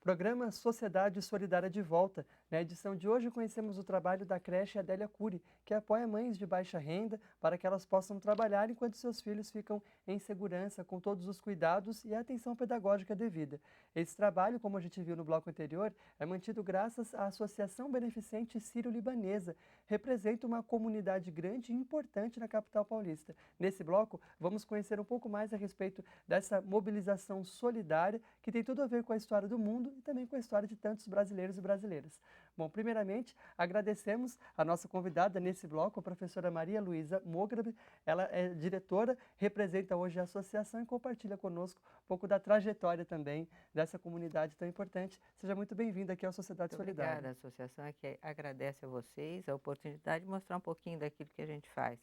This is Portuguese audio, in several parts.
Programa Sociedade Solidária de Volta. Na edição de hoje, conhecemos o trabalho da creche Adélia Cury, que apoia mães de baixa renda para que elas possam trabalhar enquanto seus filhos ficam em segurança, com todos os cuidados e a atenção pedagógica devida. Esse trabalho, como a gente viu no bloco anterior, é mantido graças à Associação Beneficente Sírio-Libanesa. Representa uma comunidade grande e importante na capital paulista. Nesse bloco, vamos conhecer um pouco mais a respeito dessa mobilização solidária que tem tudo a ver com a história do mundo e também com a história de tantos brasileiros e brasileiras. Bom, primeiramente, agradecemos a nossa convidada nesse bloco, a professora Maria Luísa Mograb. Ela é diretora, representa hoje a associação e compartilha conosco um pouco da trajetória também dessa comunidade tão importante. Seja muito bem-vinda aqui à Sociedade Muito obrigada. Solidária. A associação aqui agradece a vocês a oportunidade de mostrar um pouquinho daquilo que a gente faz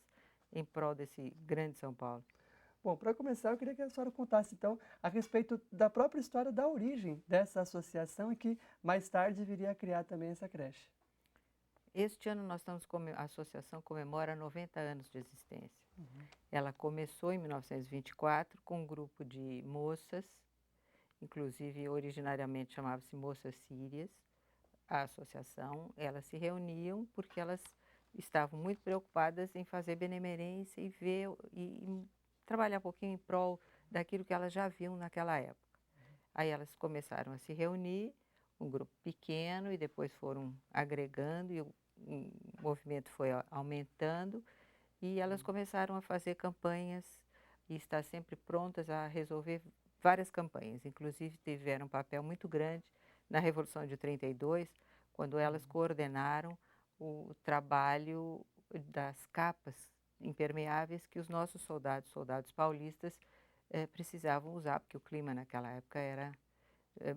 em prol desse grande São Paulo. Bom, para começar, eu queria que a senhora contasse, então, a respeito da própria história da origem dessa associação e que mais tarde viria a criar também essa creche. Este ano a associação comemora 90 anos de existência. Ela começou em 1924 com um grupo de moças, inclusive originariamente chamava-se Moças Sírias, a associação. Elas se reuniam porque elas estavam muito preocupadas em fazer benemerência e ver e trabalhar um pouquinho em prol daquilo que elas já viam naquela época. Aí elas começaram a se reunir, um grupo pequeno, e depois foram agregando e o movimento foi aumentando, e elas começaram a fazer campanhas e estar sempre prontas a resolver várias campanhas. Inclusive tiveram um papel muito grande na Revolução de 32, quando elas coordenaram o trabalho das capas impermeáveis que os nossos soldados paulistas, precisavam usar, porque o clima naquela época era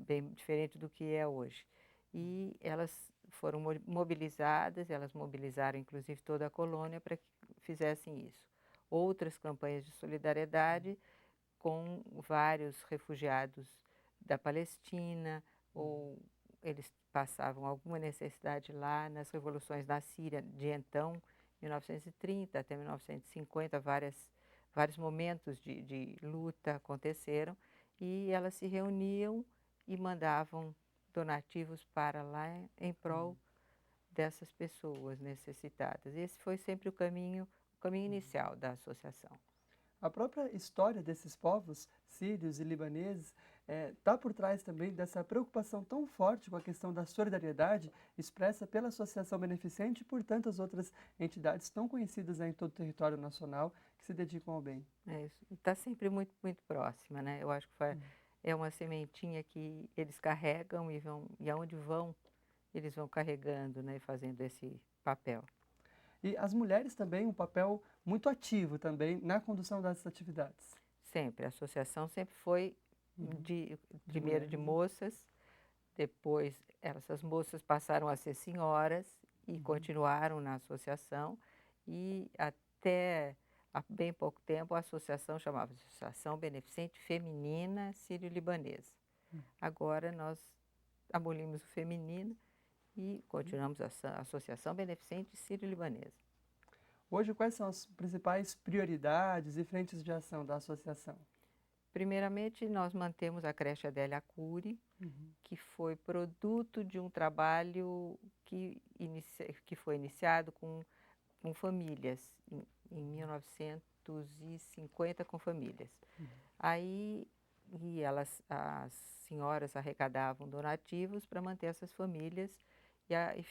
bem diferente do que é hoje. E elas foram mobilizadas, elas mobilizaram inclusive toda a colônia para que fizessem isso. Outras campanhas de solidariedade com vários refugiados da Palestina, ou eles passavam alguma necessidade lá nas revoluções na Síria de então, 1930 até 1950, vários momentos de luta aconteceram, e elas se reuniam e mandavam donativos para lá em prol dessas pessoas necessitadas. Esse foi sempre o caminho inicial da associação. A própria história desses povos, sírios e libaneses, está por trás também dessa preocupação tão forte com a questão da solidariedade expressa pela Associação Beneficente e por tantas outras entidades tão conhecidas aí em todo o território nacional que se dedicam ao bem. É isso. Está sempre muito, muito próxima, né? Eu acho que é uma sementinha que eles carregam e aonde vão, eles vão carregando, né? Fazendo esse papel. E as mulheres também, um papel muito ativo também na condução dessas atividades. Sempre. A associação sempre foi De primeiro de mulheres, né? moças, depois essas moças passaram a ser senhoras e continuaram na associação, e até há bem pouco tempo a associação chamava-se Associação Beneficente Feminina Sírio-Libanesa. Agora nós abolimos o feminino e continuamos a Associação Beneficente Sírio-Libanesa. Hoje, quais são as principais prioridades e frentes de ação da associação? Primeiramente, nós mantemos a creche Adélia Cury, que foi produto de um trabalho que foi iniciado com famílias, em 1950 com famílias. Aí, as senhoras arrecadavam donativos para manter essas famílias, e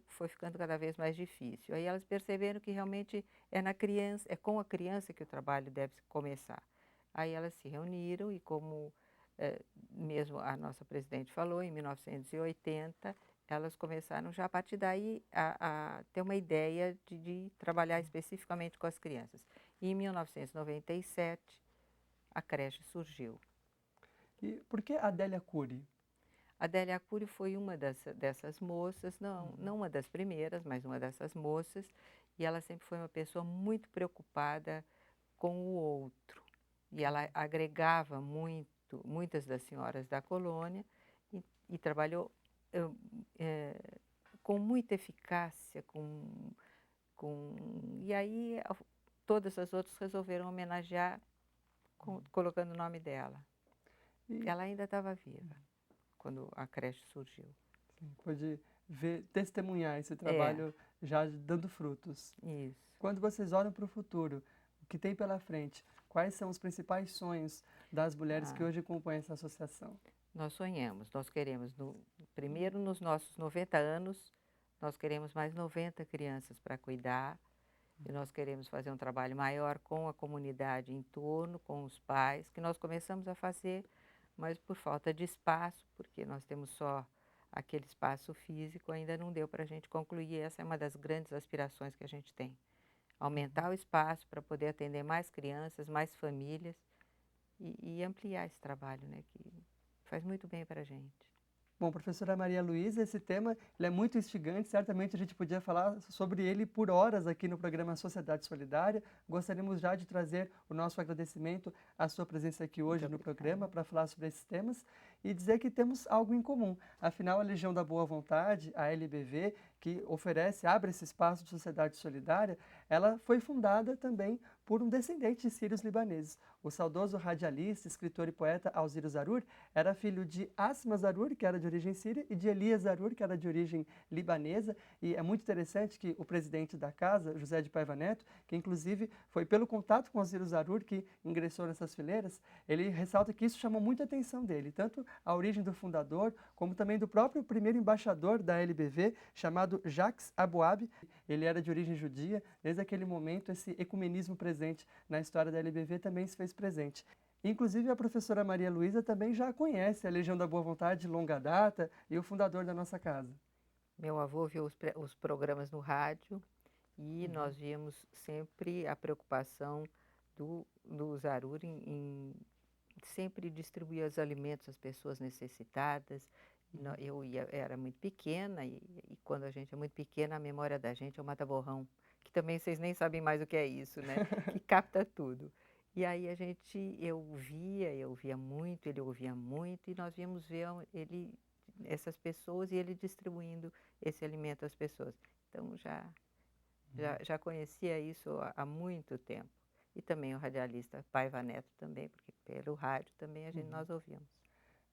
foi ficando cada vez mais difícil. Aí elas perceberam que realmente é com a criança que o trabalho deve começar. Aí elas se reuniram e, como mesmo a nossa presidente falou, em 1980, elas começaram já a partir daí a ter uma ideia de trabalhar especificamente com as crianças. E em 1997, a creche surgiu. E por que Adélia Cury? A Adélia Cury foi uma dessas moças, não uma das primeiras, mas uma dessas moças, e ela sempre foi uma pessoa muito preocupada com o outro. E ela agregava muitas das senhoras da colônia, e trabalhou com muita eficácia, e aí todas as outras resolveram homenagear colocando o nome dela. E Ela ainda estava viva. quando a creche surgiu. Sim, pode ver, testemunhar esse trabalho já dando frutos. Isso. Quando vocês olham para o futuro, o que tem pela frente, quais são os principais sonhos das mulheres que hoje compõem essa associação? Nós sonhamos, nós queremos, primeiro nos nossos 90 anos, nós queremos mais 90 crianças para cuidar, e nós queremos fazer um trabalho maior com a comunidade em torno, com os pais, que nós começamos a fazer, mas por falta de espaço, porque nós temos só aquele espaço físico, ainda não deu para a gente concluir. Essa é uma das grandes aspirações que a gente tem. Aumentar o espaço para poder atender mais crianças, mais famílias e ampliar esse trabalho, né, que faz muito bem para a gente. Bom, professora Maria Luísa, esse tema ele é muito instigante, certamente a gente podia falar sobre ele por horas aqui no programa Sociedade Solidária. Gostaríamos já de trazer o nosso agradecimento à sua presença aqui hoje no programa para falar sobre esses temas e dizer que temos algo em comum. Afinal, a Legião da Boa Vontade, a LBV, que abre esse espaço de sociedade solidária, ela foi fundada também por um descendente de sírios libaneses. O saudoso radialista, escritor e poeta Alziro Zarur era filho de Asma Zarur, que era de origem síria, e de Elias Zarur, que era de origem libanesa. E é muito interessante que o presidente da casa, José de Paiva Neto, que inclusive foi pelo contato com Alziro Zarur que ingressou nessas fileiras, ele ressalta que isso chamou muita atenção dele, tanto a origem do fundador, como também do próprio primeiro embaixador da LBV, chamado Jacques Abouab. Ele era de origem judia. Desde aquele momento, esse ecumenismo presente na história da LBV também se fez presente. Inclusive, a professora Maria Luísa também já conhece a Legião da Boa Vontade de longa data e o fundador da nossa casa. Meu avô viu os programas no rádio e nós víamos sempre a preocupação do Zarur em sempre distribuir os alimentos às pessoas necessitadas. Eu era muito pequena e quando a gente é muito pequena, a memória da gente é o mata-borrão, que também vocês nem sabem mais o que é isso, né? Que capta tudo. E aí eu via muito, ele ouvia muito e nós víamos ver essas pessoas e ele distribuindo esse alimento às pessoas. Então já conhecia isso há muito tempo. E também o radialista Paiva Neto também, porque pelo rádio também nós ouvíamos.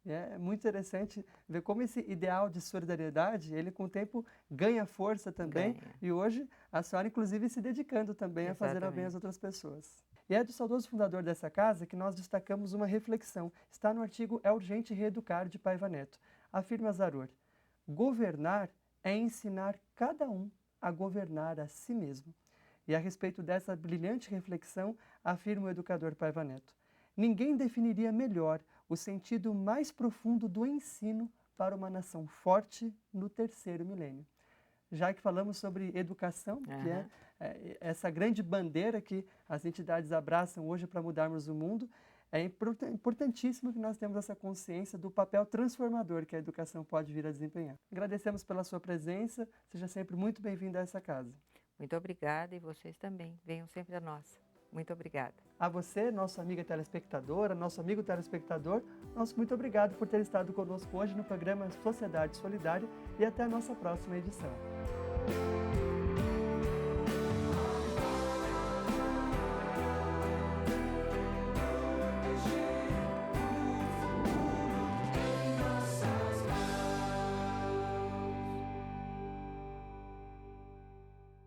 É muito interessante ver como esse ideal de solidariedade, ele com o tempo ganha força também. E hoje a senhora inclusive se dedicando também a fazer o bem às outras pessoas. E é do saudoso fundador dessa casa que nós destacamos uma reflexão. Está no artigo É Urgente Reeducar, de Paiva Neto. Afirma Zarur: governar é ensinar cada um a governar a si mesmo. E a respeito dessa brilhante reflexão, afirma o educador Paiva Neto: ninguém definiria melhor o sentido mais profundo do ensino para uma nação forte no terceiro milênio. Já que falamos sobre educação, que é essa grande bandeira que as entidades abraçam hoje para mudarmos o mundo, é importantíssimo que nós temos essa consciência do papel transformador que a educação pode vir a desempenhar. Agradecemos pela sua presença, seja sempre muito bem-vindo a essa casa. Muito obrigada e vocês também, venham sempre a nós. Muito obrigada. A você, nossa amiga telespectadora, nosso amigo telespectador, nosso muito obrigado por ter estado conosco hoje no programa Sociedade Solidária e até a nossa próxima edição.